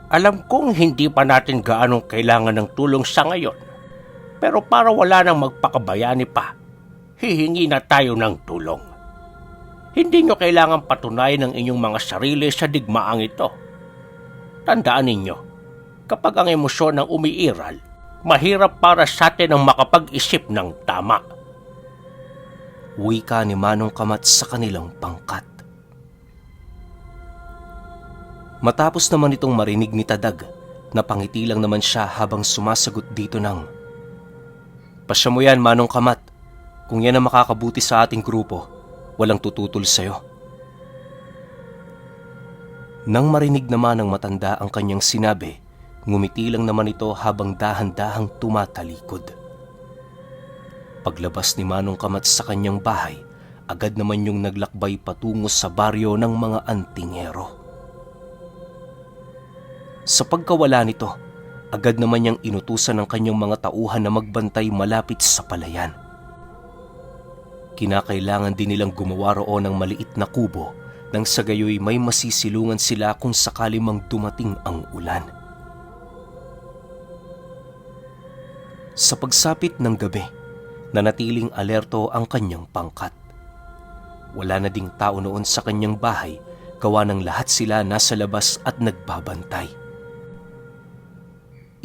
Alam kong hindi pa natin gaanong kailangan ng tulong sa ngayon. Pero para wala nang magpakabayani pa, hihingi na tayo ng tulong. Hindi nyo kailangan patunayan ang inyong mga sarili sa digmaang ito. Tandaan ninyo, kapag ang emosyon ang umiiral, mahirap para sa atin ang makapag-isip ng tama. Wika ni Manong Kamat sa kanilang pangkat. Matapos naman itong marinig ni Tadag, napangiti lang naman siya habang sumasagot dito ng, "Pasya mo yan, Manong Kamat. Kung yan ang makakabuti sa ating grupo, walang tututol sa'yo." Nang marinig naman ng matanda ang kanyang sinabi, ngumiti lang naman ito habang dahan-dahang tumatalikod. Paglabas ni Manong Kamat sa kanyang bahay, agad naman yung naglakbay patungo sa baryo ng mga antingero. Sa pagkawala nito, agad naman niyang inutusan ng kanyang mga tauhan na magbantay malapit sa palayan. Kinakailangan din nilang gumawa roon ng maliit na kubo nang sa gayoy may masisilungan sila kung sakali mang dumating ang ulan. Sa pagsapit ng gabi, nanatiling alerto ang kanyang pangkat. Wala na ding tao noon sa kanyang bahay, gawa ng lahat sila nasa labas at nagbabantay.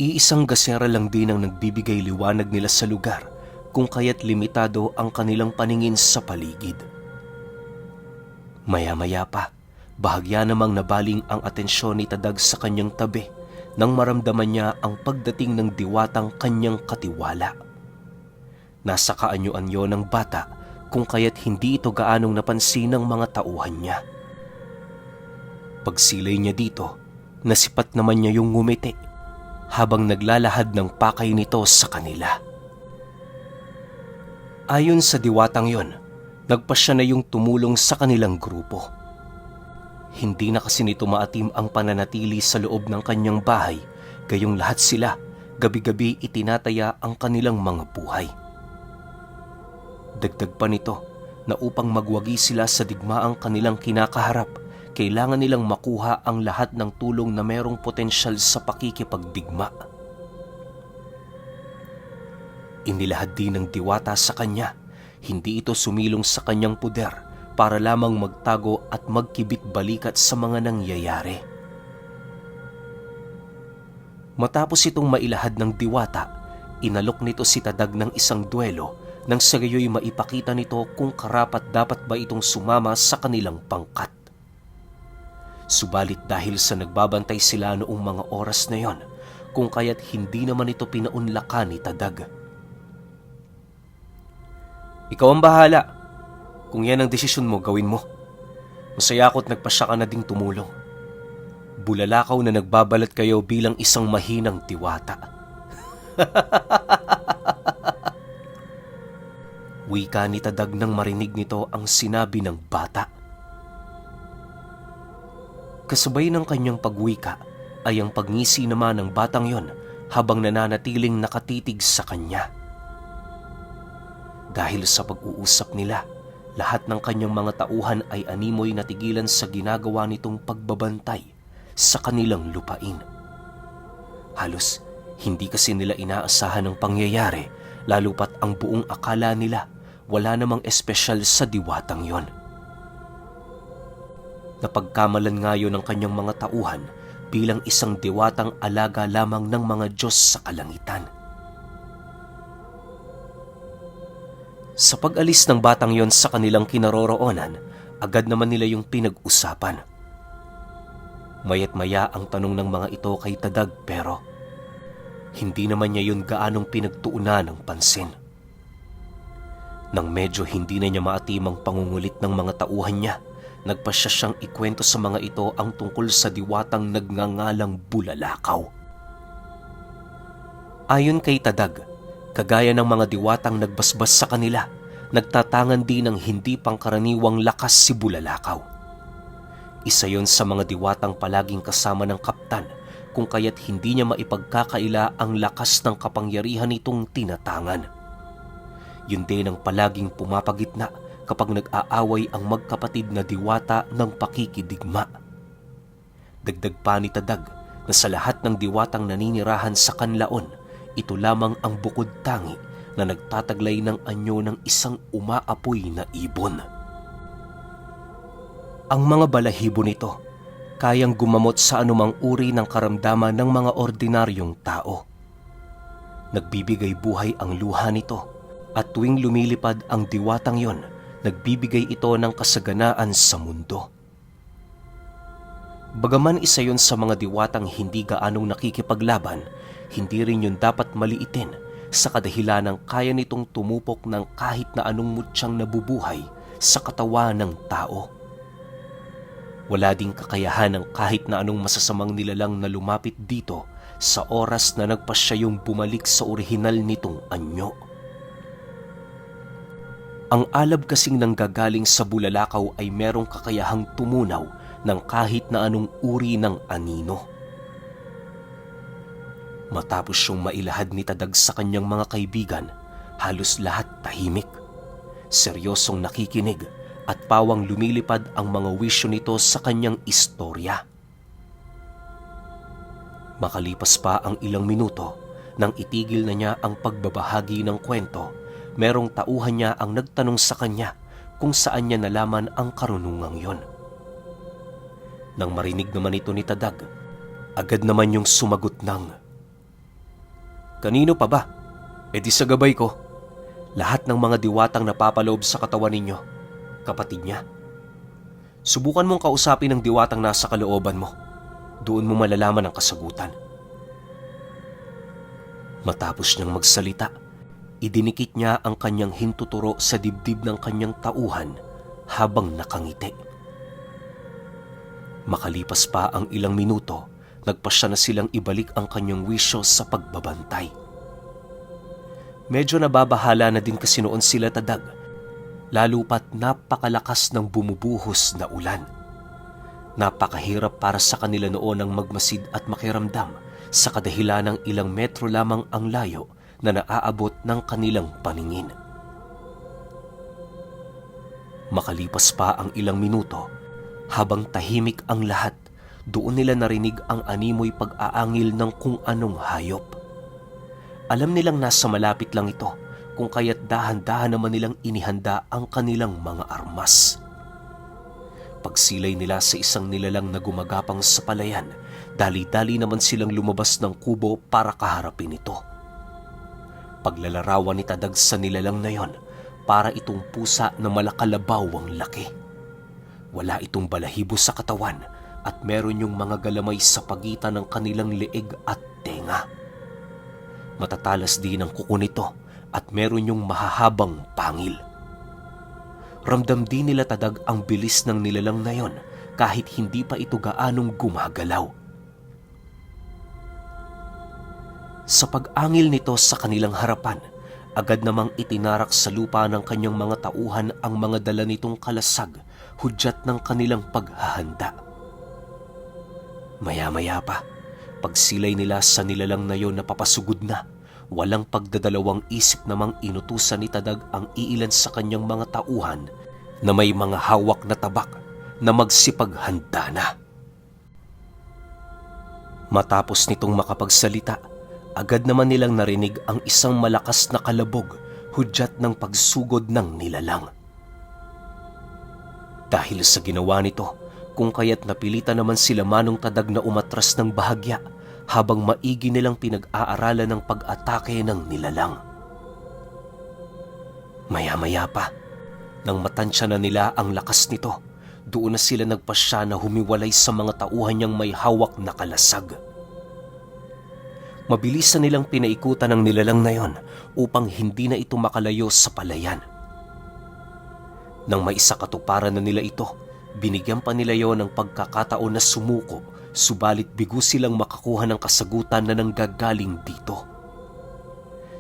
Iisang gasera lang din ang nagbibigay liwanag nila sa lugar, kung kaya't limitado ang kanilang paningin sa paligid. Maya-maya pa, bahagya namang nabaling ang atensyon ni Tadag sa kanyang tabi nang maramdaman niya ang pagdating ng diwatang kanyang katiwala. Nasa kaanyo-anyo ng bata, kung kaya't hindi ito gaanong napansin ng mga tauhan niya. Pagsilay niya dito, nasipat naman niya yung ngumiti habang naglalahad ng pakay nito sa kanila. Ayon sa diwatang yon, nagpasya na yung tumulong sa kanilang grupo. Hindi na kasi nito maatim ang pananatili sa loob ng kanyang bahay, gayong lahat sila gabi-gabi itinataya ang kanilang mga buhay. Dagdag pa nito na upang magwagi sila sa digmaang kanilang kinakaharap, kailangan nilang makuha ang lahat ng tulong na merong potensyal sa pakikipagdigma. Inilahad din ng diwata sa kanya, hindi ito sumilong sa kanyang puder para lamang magtago at magkibit balikat sa mga nangyayari. Matapos itong mailahad ng diwata, inalok nito si Tadag ng isang duelo nang sa gayoy maipakita nito kung karapat dapat ba itong sumama sa kanilang pangkat. Subalit dahil sa nagbabantay sila noong mga oras na yon, kung kaya't hindi naman ito pinaunlakan ni Tadag. "Ikaw ang bahala. Kung yan ang desisyon mo, gawin mo. Masaya ako't nagpasya ka na ding tumulong. Bulalakaw na nagbabalat kayo bilang isang mahinang diwata." Wika ni Tadag nang marinig nito ang sinabi ng bata. Kasabay ng kanyang pagwika ay ang pagngisi naman ng batang yon habang nananatiling nakatitig sa kanya. Dahil sa pag-uusap nila, lahat ng kanyang mga tauhan ay animoy natigilan sa ginagawa nitong pagbabantay sa kanilang lupain. Halos hindi kasi nila inaasahan ang pangyayari, lalo pat ang buong akala nila wala namang espesyal sa diwatang yon. Napagkamalan nga yun ng kanyang mga tauhan bilang isang diwatang alaga lamang ng mga Diyos sa kalangitan. Sa pag-alis ng batang yon sa kanilang kinaroroonan, agad naman nila yung pinag-usapan. Maya't maya ang tanong ng mga ito kay Tadag pero hindi naman niya yun gaanong pinagtuunan ng pansin. Nang medyo hindi na niya maatim ang pangungulit ng mga tauhan niya, nagpasya siyang ikwento sa mga ito ang tungkol sa diwatang nagngangalang Bulalakaw. Ayon kay Tadag, kagaya ng mga diwatang nagbasbas sa kanila, nagtatangan din ng hindi pangkaraniwang lakas si Bulalakaw. Isa yon sa mga diwatang palaging kasama ng kaptan, kung kaya't hindi niya maipagkakaila ang lakas ng kapangyarihan nitong tinatangan. Yun din ang palaging pumapagitna kapag nag-aaway ang magkapatid na diwata ng pakikidigma. Dagdag pa ni Tadag na sa lahat ng diwatang naninirahan sa kanlaon, ito lamang ang bukod tangi na nagtataglay ng anyo ng isang umaapoy na ibon. Ang mga balahibo nito kayang gumamot sa anumang uri ng karamdaman ng mga ordinaryong tao. Nagbibigay buhay ang luha nito at tuwing lumilipad ang diwatang yon, nagbibigay ito ng kasaganaan sa mundo. Bagaman isa yon sa mga diwatang hindi gaanong nakikipaglaban, hindi rin yun dapat maliitin sa kadahilan ng kaya nitong tumupok ng kahit na anong mutyang nabubuhay sa katawan ng tao. Wala ding kakayahan ng kahit na anong masasamang nilalang na lumapit dito sa oras na nagpasya yung bumalik sa orihinal nitong anyo. Ang alab kasing nanggagaling sa bulalakaw ay merong kakayahang tumunaw ng kahit na anong uri ng anino. Matapos siyang mailahad ni Tadag sa kanyang mga kaibigan, halos lahat tahimik, seryosong nakikinig at pawang lumilipad ang mga wisyo nito sa kanyang istorya. Makalipas pa ang ilang minuto, nang itigil na niya ang pagbabahagi ng kwento, merong tauhan niya ang nagtanong sa kanya kung saan niya nalaman ang karunungang yon. Nang marinig naman ito ni Tadag, agad naman yung sumagot ng, "Kanino pa ba? E di sa gabay ko. Lahat ng mga diwatang napapaloob sa katawan ninyo, kapatid niya. Subukan mong kausapin ang diwatang nasa kalooban mo. Doon mo malalaman ang kasagutan." Matapos niyang magsalita, idinikit niya ang kanyang hintuturo sa dibdib ng kanyang tauhan habang nakangiti. Makalipas pa ang ilang minuto, nagpasya na silang ibalik ang kanyang wisyo sa pagbabantay. Medyo nababahala na din kasi noon sila Tadag, lalo pat napakalakas ng bumubuhos na ulan. Napakahirap para sa kanila noon ang magmasid at makiramdam sa kadahilan ng ilang metro lamang ang layo na naaabot ng kanilang paningin. Makalipas pa ang ilang minuto, habang tahimik ang lahat, doon nila narinig ang animoy pag-aangil ng kung anong hayop. Alam nilang nasa malapit lang ito, kung kaya't dahan-dahan naman nilang inihanda ang kanilang mga armas. Pagsilay nila sa isang nilalang na gumagapang sa palayan, dali-dali naman silang lumabas ng kubo para kaharapin ito. Paglalarawan ni Tadag sa nilalang na yon, para itong pusa na malakalabawang laki. Wala itong balahibo sa katawan at meron yung mga galamay sa pagitan ng kanilang leeg at tenga. Matatalas din ang kuko nito at meron yung mahahabang pangil. Ramdam din nila Tadag ang bilis ng nilalang na yon kahit hindi pa ito gaanong gumagalaw. Sa pag-angil nito sa kanilang harapan, agad namang itinarak sa lupa ng kanyang mga tauhan ang mga dala nitong kalasag, hudyat ng kanilang paghahanda. Maya-maya pa, pagsilay nila sa nilalang na yon na papasugod na, walang pagdadalawang isip namang inutusan ni Tadag ang iilan sa kanyang mga tauhan na may mga hawak na tabak na magsipaghanda na. Matapos nitong makapagsalita, agad naman nilang narinig ang isang malakas na kalabog, hudyat ng pagsugod ng nilalang. Dahil sa ginawa nito, kung kaya't napilitan naman sila Manong Tadag na umatras ng bahagya habang maigi nilang pinag-aaralan ng pag-atake ng nilalang. Maya-maya pa, nang matansya na nila ang lakas nito, doon na sila nagpasya na humiwalay sa mga tauhan niyang may hawak na kalasag. Mabilis na nilang pinaikutan ng nilalang na yon upang hindi na ito makalayo sa palayan. Nang may isa katuparan na nila ito, binigyan pa nila yon ng pagkakataon na sumuko, subalit bigo silang makakuha ng kasagutan na nanggagaling dito.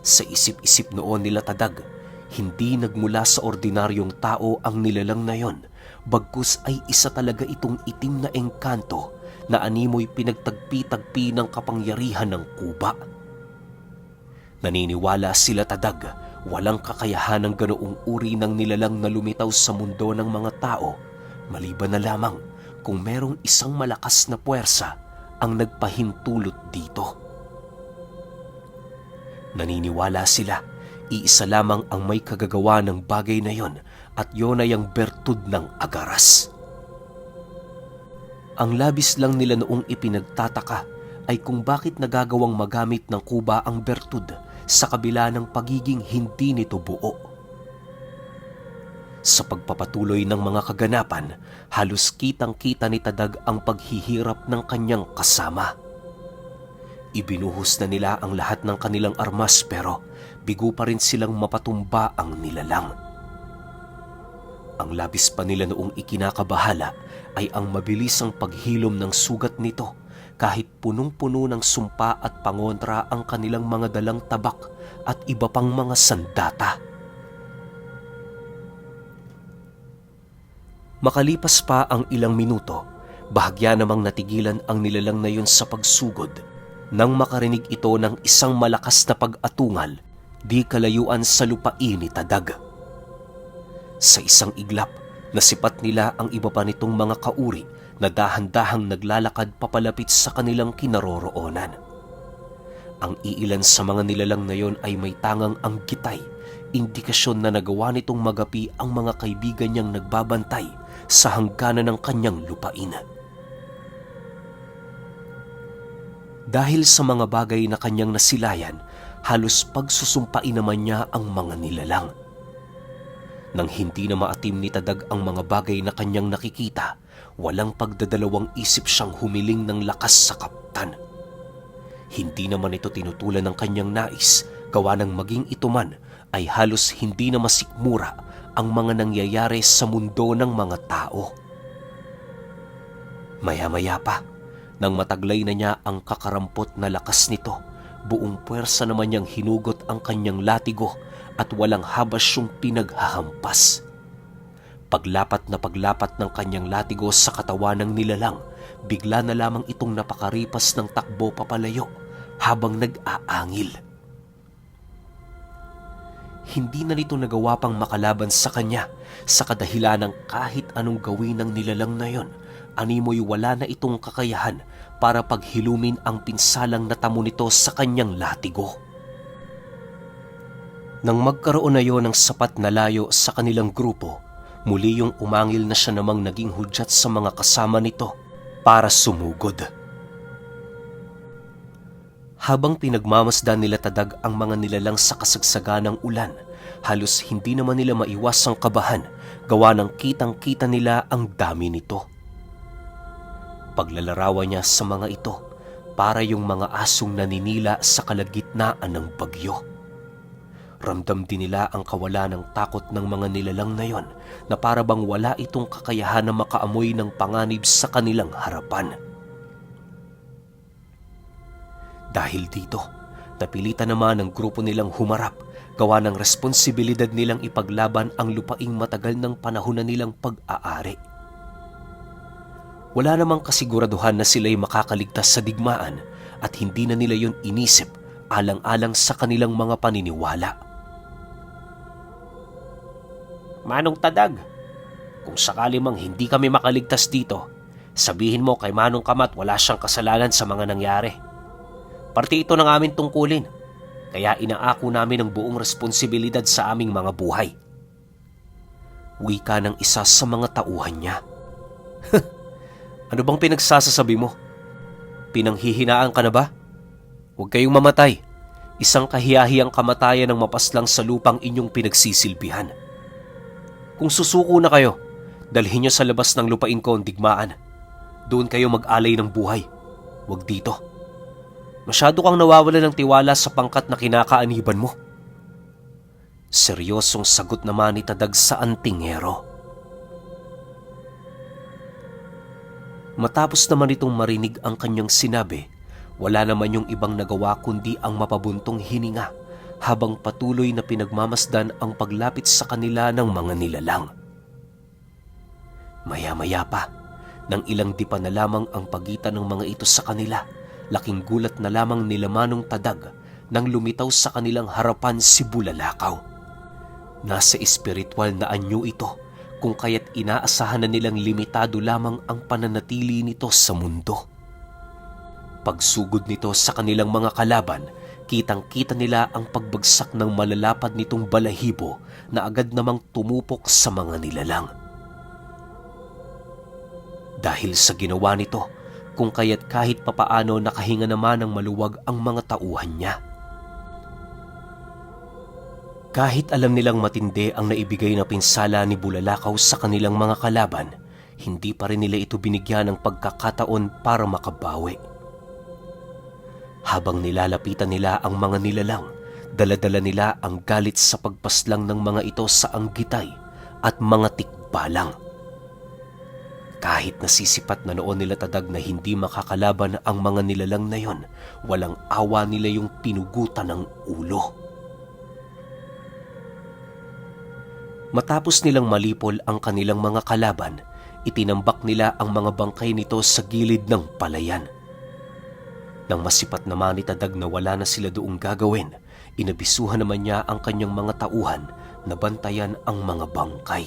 Sa isip-isip noon nila Tadag, hindi nagmula sa ordinaryong tao ang nilalang na yon, bagkus ay isa talaga itong itim na engkanto na animoy pinagtagpi-tagpi ng kapangyarihan ng kuba. Naniniwala sila Tadag, walang kakayahan ng ganoong uri ng nilalang na lumitaw sa mundo ng mga tao, maliban na lamang kung merong isang malakas na puwersa ang nagpahintulot dito. Naniniwala sila, iisa lamang ang may kagagawa ng bagay na yon at yon ay ang bertud ng agaras. Ang labis lang nila noong ipinagtataka ay kung bakit nagagawang magamit ng kuba ang bertud sa kabila ng pagiging hindi nito buo. Sa pagpapatuloy ng mga kaganapan, halos kitang-kita ni Tadag ang paghihirap ng kanyang kasama. Ibinuhos na nila ang lahat ng kanilang armas pero bigo pa rin silang mapatumba ang nilalang. Ang labis pa nila noong ikinakabahala ay ang mabilisang paghilom ng sugat nito kahit punong-puno ng sumpa at pangontra ang kanilang mga dalang tabak at iba pang mga sandata. Makalipas pa ang ilang minuto, bahagya namang natigilan ang nilalang na yun sa pagsugod nang makarinig ito ng isang malakas na pag-atungal di kalayuan sa lupain ni Tadag. Sa isang iglap, nasipat nila ang iba pa nitong mga kauri na dahan-dahang naglalakad papalapit sa kanilang kinaroroonan. Ang iilan sa mga nilalang na yon ay may tangang ang gitay, indikasyon na nagawa nitong magapi ang mga kaibigan niyang nagbabantay sa hangganan ng kanyang lupain. Dahil sa mga bagay na kanyang nasilayan, halos pagsusumpain naman niya ang mga nilalang. Nang hindi na maatim ni Tadag ang mga bagay na kanyang nakikita, walang pagdadalawang isip siyang humiling ng lakas sa kaptan. Hindi naman ito tinutulan ng kanyang nais, gawa ng maging ito man ay halos hindi na masikmura ang mga nangyayari sa mundo ng mga tao. Maya-maya pa, nang mataglay na niya ang kakarampot na lakas nito, buong puwersa naman niyang hinugot ang kanyang latigo at walang habas siyang pinaghahampas. Paglapat ng kanyang latigo sa katawan ng nilalang, bigla na lamang itong napakaripas ng takbo papalayo habang nag-aangil. Hindi na nito nagawa pang makalaban sa kanya sa kadahilan ng kahit anong gawin ng nilalang na yon, animoy wala na itong kakayahan para paghilumin ang pinsalang natamo nito sa kanyang latigo. Nang magkaroon na yon ng sapat na layo sa kanilang grupo, muli yung umangil na siya namang naging hudyat sa mga kasama nito para sumugod. Habang pinagmamasdan nila Tadag ang mga nilalang sa kasagsaganang ulan, halos hindi naman nila maiwasang kabahan gawa ng kitang-kita nila ang dami nito. Paglalarawan niya sa mga ito, para yung mga asong naninila sa kalagitnaan ng bagyo. Ramdam din nila ang kawalan ng takot ng mga nilalang na yon na para bang wala itong kakayahan na makaamoy ng panganib sa kanilang harapan. Dahil dito, napilitan naman ang grupo nilang humarap gawa ng responsibilidad nilang ipaglaban ang lupaing matagal ng panahon na nilang pag-aari. Wala namang kasiguraduhan na sila'y makakaligtas sa digmaan at hindi na nila yon inisip alang-alang sa kanilang mga paniniwala. Manong Tadag, kung sakali mang hindi kami makaligtas dito, sabihin mo kay Manong Kamat wala siyang kasalanan sa mga nangyari. Parte ito ng aming tungkulin, kaya inaako namin ang buong responsibilidad sa aming mga buhay. Wika ng isa sa mga tauhan niya. Ano bang pinagsasasabi mo? Pinanghihinaan ka na ba? Huwag kayong mamatay. Isang kahiyahiyang kamatayan ang mapaslang sa lupang inyong pinagsisilbihan. Kung susuko na kayo, dalhin niyo sa labas ng lupain ko ang digmaan. Doon kayo mag-alay ng buhay. Huwag dito. Masyado kang nawawala ng tiwala sa pangkat na kinakaaniban mo. Seryosong sagot naman ni Tadag sa antingero. Matapos naman itong marinig ang kanyang sinabi, wala naman yung ibang nagawa kundi ang mapabuntong hininga habang patuloy na pinagmamasdan ang paglapit sa kanila ng mga nilalang. Maya-maya pa, nang ilang dipa na lamang ang pagitan ng mga ito sa kanila, laking gulat na lamang nila Manong Tadag nang lumitaw sa kanilang harapan si Bulalakaw. Nasa espiritual na anyo ito kung kaya't inaasahan na nilang limitado lamang ang pananatili nito sa mundo. Pagsugod nito sa kanilang mga kalaban, kitang-kita nila ang pagbagsak ng malalapad nitong balahibo na agad namang tumupok sa mga nilalang. Dahil sa ginawa nito, kung kaya't kahit papaano nakahinga naman ng maluwag ang mga tauhan niya. Kahit alam nilang matindi ang naibigay na pinsala ni Bulalakaw sa kanilang mga kalaban, hindi pa rin nila ito binigyan ng pagkakataon para makabawi. Habang nilalapitan nila ang mga nilalang, dala-dala nila ang galit sa pagpaslang ng mga ito sa anggitay at mga tikbalang. Kahit nasisipat na noon nila Tadag na hindi makakalaban ang mga nilalang na yon, walang awa nila yung pinugutan ng ulo. Matapos nilang malipol ang kanilang mga kalaban, itinambak nila ang mga bangkay nito sa gilid ng palayan. Nang masipat naman ni Tadag na wala na sila doong gagawin, inabisuhan naman niya ang kanyang mga tauhan na bantayan ang mga bangkay.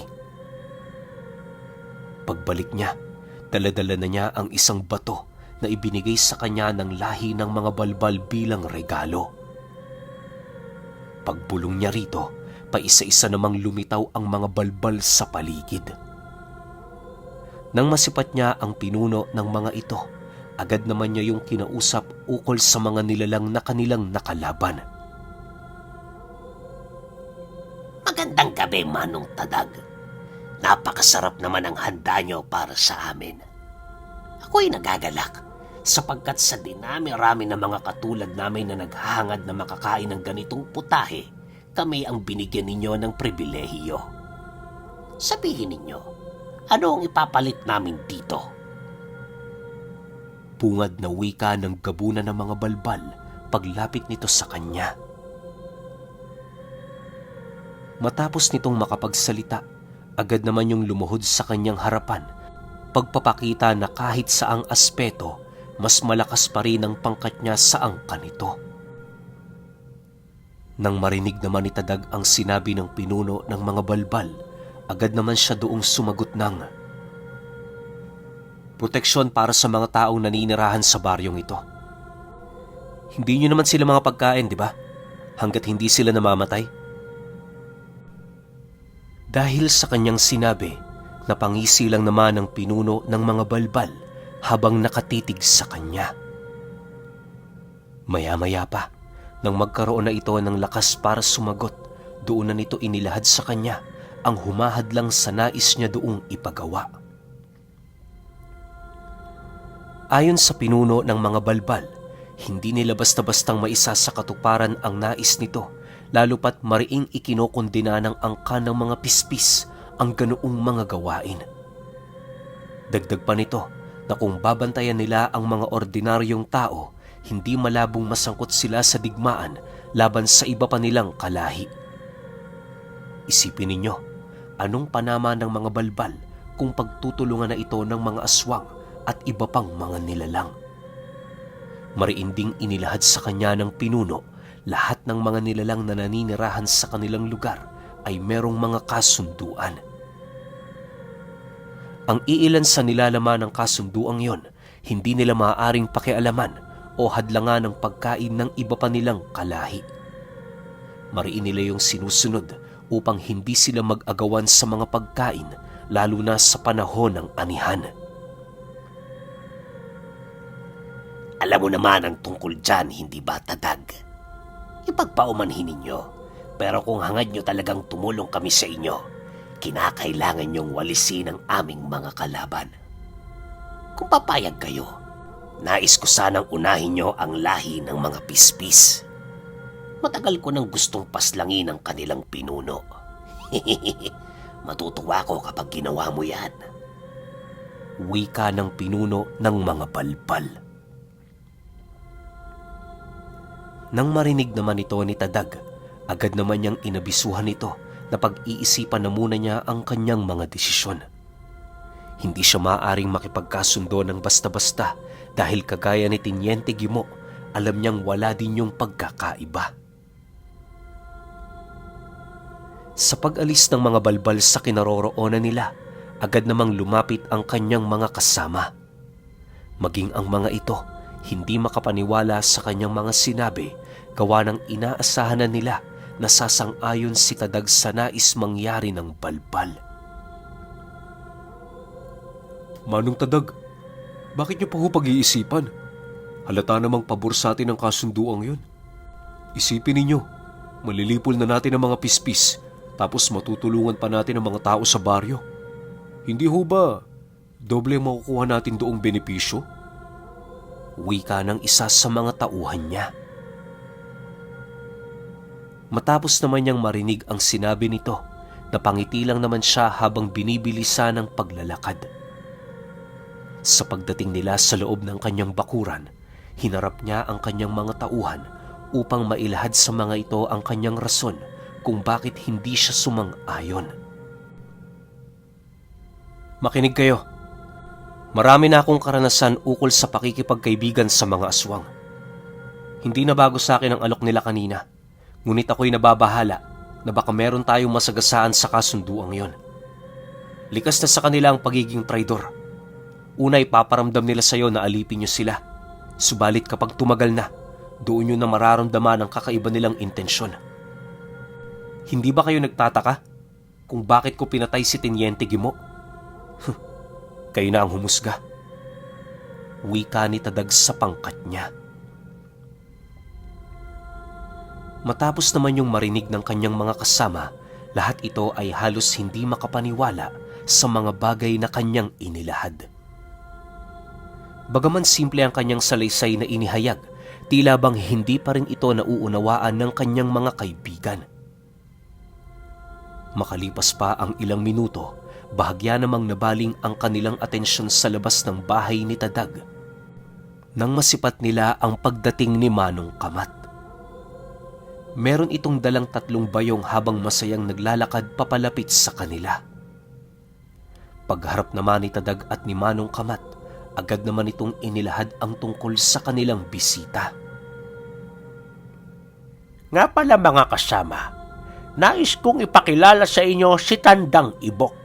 Pagbalik niya, dala-dala na niya ang isang bato na ibinigay sa kanya ng lahi ng mga balbal bilang regalo. Pagbulong niya rito, paisa-isa namang lumitaw ang mga balbal sa paligid. Nang masipat niya ang pinuno ng mga ito, agad naman niya yung kinausap ukol sa mga nilalang na kanilang nakalaban. Magandang gabi, Manong Tadag. Napakasarap naman ang handa nyo para sa amin. Ako'y nagagalak sapagkat sa dinami-rami ng mga katulad namin na naghahangad na makakain ng ganitong putahe, kami ang binigyan ninyo ng pribilehiyo. Sabihin ninyo, ano ang ipapalit namin dito? Bungad na wika ng gabunan ng mga balbal paglapit nito sa kanya. Matapos nitong makapagsalita, agad naman yung lumuhod sa kanyang harapan, pagpapakita na kahit saang aspeto, mas malakas pa rin ang pangkat niya sa angka nito. Nang marinig naman ni Tadag ang sinabi ng pinuno ng mga balbal, agad naman siya doong sumagot ng, proteksyon para sa mga taong naninirahan sa baryong ito. Hindi nyo naman sila mga pagkain, di ba? Hanggat hindi sila namamatay. Dahil sa kanyang sinabi, napangisi lang naman ang pinuno ng mga balbal habang nakatitig sa kanya. Maya-maya pa, nang magkaroon na ito ng lakas para sumagot, doon na nito inilahad sa kanya ang humahadlang sa nais niya doong ipagawa. Ayon sa pinuno ng mga balbal, hindi nila basta-bastang maisa sa katuparan ang nais nito, lalo pat mariing ikinokondena ng angka ng mga pispis ang ganoong mga gawain. Dagdag pa nito na kung babantayan nila ang mga ordinaryong tao, hindi malabong masangkot sila sa digmaan laban sa iba pa nilang kalahi. Isipin ninyo, anong panama ng mga balbal kung pagtutulungan na ito ng mga aswang at iba pang mga nilalang? Mariinding inilahad sa kanya ng pinuno, lahat ng mga nilalang na naninirahan sa kanilang lugar ay merong mga kasunduan. Ang iilan sa nilalaman ng kasunduang yon, hindi nila maaaring pakialaman o hadlangan ng pagkain ng iba pa nilang kalahi. Mariin nila yung sinusunod upang hindi sila mag-agawan sa mga pagkain, lalo na sa panahon ng anihan. Alam mo naman ang tungkol dyan, hindi ba, Tadag? Ipagpaumanhin ninyo, pero kung hangad nyo talagang tumulong kami sa inyo, kinakailangan nyong walisin ang aming mga kalaban. Kung papayag kayo, nais ko sanang unahin nyo ang lahi ng mga pispis. Matagal ko nang gustong paslangin ang kanilang pinuno. Matutuwa ko kapag ginawa mo yan. Wika ng pinuno ng mga balbal. Nang marinig naman ito ni Tadag, agad naman niyang inabisuhan ito na pag-iisipan na muna niya ang kanyang mga desisyon. Hindi siya maaaring makipagkasundo ng basta-basta dahil kagaya ni Tiniente Gimo, alam niyang wala din yung pagkakaiba. Sa pag-alis ng mga balbal sa kinaroroonan nila, agad namang lumapit ang kanyang mga kasama. Maging ang mga ito, Hindi makapaniwala sa kanyang mga sinabi, gawa ng inaasahan na nila na sasang-ayon si Tadag sa nais mangyari ng balbal. Manong Tadag, bakit niyo pa ho pag-iisipan? Halata namang pabor sa atin ang kasunduang yun. Isipin ninyo, malilipol na natin ang mga pispis, tapos matutulungan pa natin ang mga tao sa baryo. Hindi ho ba doble makukuha natin doong benepisyo? Wika ng isa sa mga tauhan niya. Matapos naman niyang marinig ang sinabi nito, napangiti lang naman siya habang binibilisan ng paglalakad. Sa pagdating nila sa loob ng kanyang bakuran, hinarap niya ang kanyang mga tauhan upang mailahad sa mga ito ang kanyang rason kung bakit hindi siya sumang-ayon. Makinig kayo. Marami na akong karanasan ukol sa pakikipagkaibigan sa mga aswang. Hindi na bago sa akin ang alok nila kanina, ngunit ako'y nababahala na baka meron tayong masagasaan sa kasunduang yon. Likas na sa kanila ang pagiging traidor. Una, ipaparamdam nila sa iyo na alipin niyo sila. Subalit kapag tumagal na, doon niyo na mararamdaman ang kakaiba nilang intensyon. Hindi ba kayo nagtataka kung bakit ko pinatay si Teniente Gimo? Kayo na ang humusga. Wika ni Tadag sa pangkat niya. Matapos naman yung marinig ng kanyang mga kasama, lahat ito ay halos hindi makapaniwala sa mga bagay na kanyang inilahad. Bagaman simple ang kanyang salaysay na inihayag, tila bang hindi pa rin ito nauunawaan ng kanyang mga kaibigan. Makalipas pa ang ilang minuto, bahagya namang nabaling ang kanilang atensyon sa labas ng bahay ni Tadag nang masipat nila ang pagdating ni Manong Kamat. Meron itong dalang 3 bayong habang masayang naglalakad papalapit sa kanila. Pagharap naman ni Tadag at ni Manong Kamat, agad naman itong inilahad ang tungkol sa kanilang bisita. Nga pala mga kasama, nais kong ipakilala sa inyo si Tandang Ibok.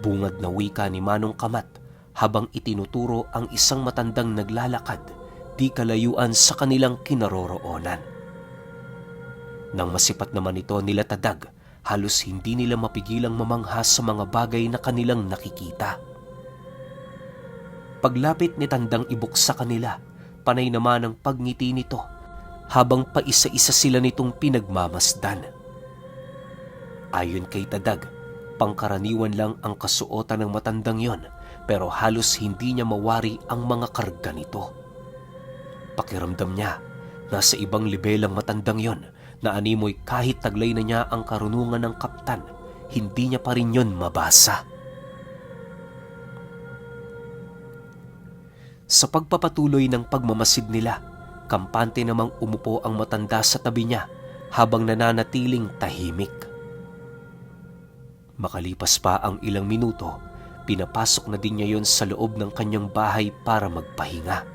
Bungad na wika ni Manong Kamat habang itinuturo ang isang matandang naglalakad di kalayuan sa kanilang kinaroroonan. Nang masipat naman ito nila Tadag, halos hindi nila mapigilang mamangha sa mga bagay na kanilang nakikita. Paglapit ni Tandang Ibok sa kanila, panay naman ang pagngiti nito habang paisa-isa sila nitong pinagmamasdan. Ayon kay Tadag, pangkaraniwan lang ang kasuotan ng matandang yon, pero halos hindi niya mawari ang mga karga nito. Pakiramdam niya, nasa ibang lebel ang matandang yon na animoy kahit taglay na niya ang karunungan ng kaptan, hindi niya pa rin yon mabasa. Sa pagpapatuloy ng pagmamasid nila, kampante namang umupo ang matanda sa tabi niya habang nananatiling tahimik. Makalipas pa ang ilang minuto, pinapasok na din niya yon sa loob ng kanyang bahay para magpahinga.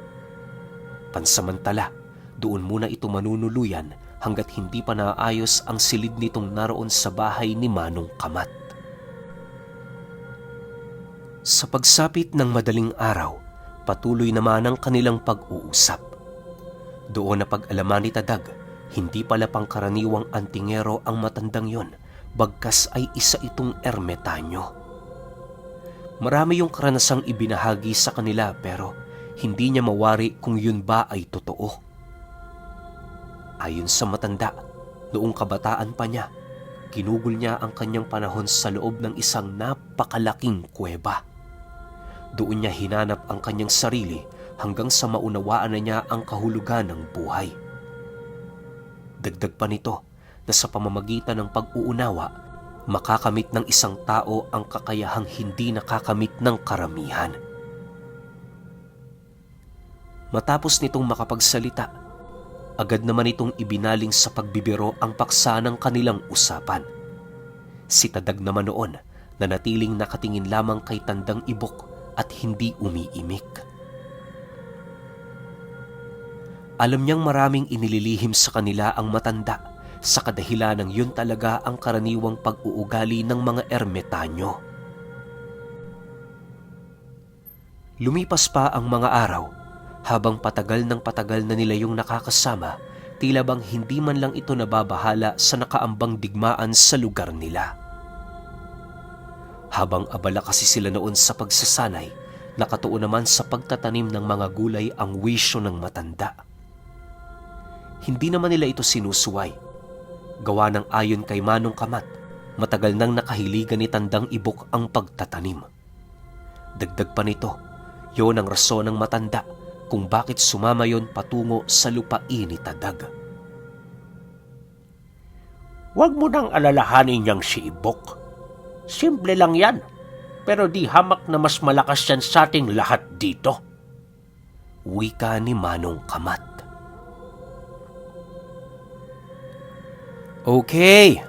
Pansamantala, doon muna ito manunuluyan hanggat hindi pa naayos ang silid nitong naroon sa bahay ni Manong Kamat. Sa pagsapit ng madaling araw, patuloy naman ang kanilang pag-uusap. Doon na pag-alaman ni Tadag, hindi pala pangkaraniwang antingero ang matandang yon, bagkas ay isa itong ermetanyo. Marami yung karanasang ibinahagi sa kanila pero hindi niya mawari kung yun ba ay totoo. Ayon sa matanda, noong kabataan pa niya, ginugol niya ang kanyang panahon sa loob ng isang napakalaking kuweba. Doon niya hinanap ang kanyang sarili hanggang sa maunawaan na niya ang kahulugan ng buhay. Dagdag pa nito na sa pamamagitan ng pag-uunawa, makakamit ng isang tao ang kakayahang hindi nakakamit ng karamihan. Matapos nitong makapagsalita, agad naman itong ibinaling sa pagbibiro ang paksa ng kanilang usapan. Si Tadag naman noon na natiling nakatingin lamang kay Tandang Ibok at hindi umiimik. Alam niyang maraming inililihim sa kanila ang matanda sa kadahilan ng yun talaga ang karaniwang pag-uugali ng mga ermetanyo. Lumipas pa ang mga araw Habang patagal na nila yung nakakasama, tila bang hindi man lang ito nababahala sa nakaambang digmaan sa lugar nila. Habang abala kasi sila noon sa pagsasanay, nakatuon naman sa pagtatanim ng mga gulay ang wisyo ng matanda. Hindi naman nila ito sinusuway. Gawa ng ayon kay Manong Kamat, matagal nang nakahiligan ni Tandang Ibok ang pagtatanim. Dagdag pa nito, yon ang rason ng matanda kung bakit sumama yon patungo sa lupain ni Tadag. Huwag mo nang alalahanin niyang si Ibok. Simple lang yan, pero di hamak na mas malakas yan sa ating lahat dito. Wika ni Manong Kamat. Okay,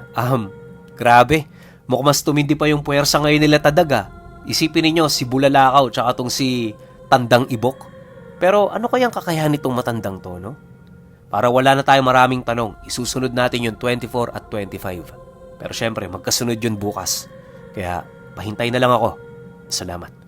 grabe. Mukhang mas tumindi pa yung puwersa ngayon nila Tadag ah. Isipin ninyo si Bulalakaw tsaka tong si Tandang Ibok. Pero ano kayang kakayahan nitong matandang to, no? Para wala na tayong maraming tanong, isusunod natin yung 24 at 25. Pero syempre, magkasunod yun bukas. Kaya, pahintay na lang ako. Salamat.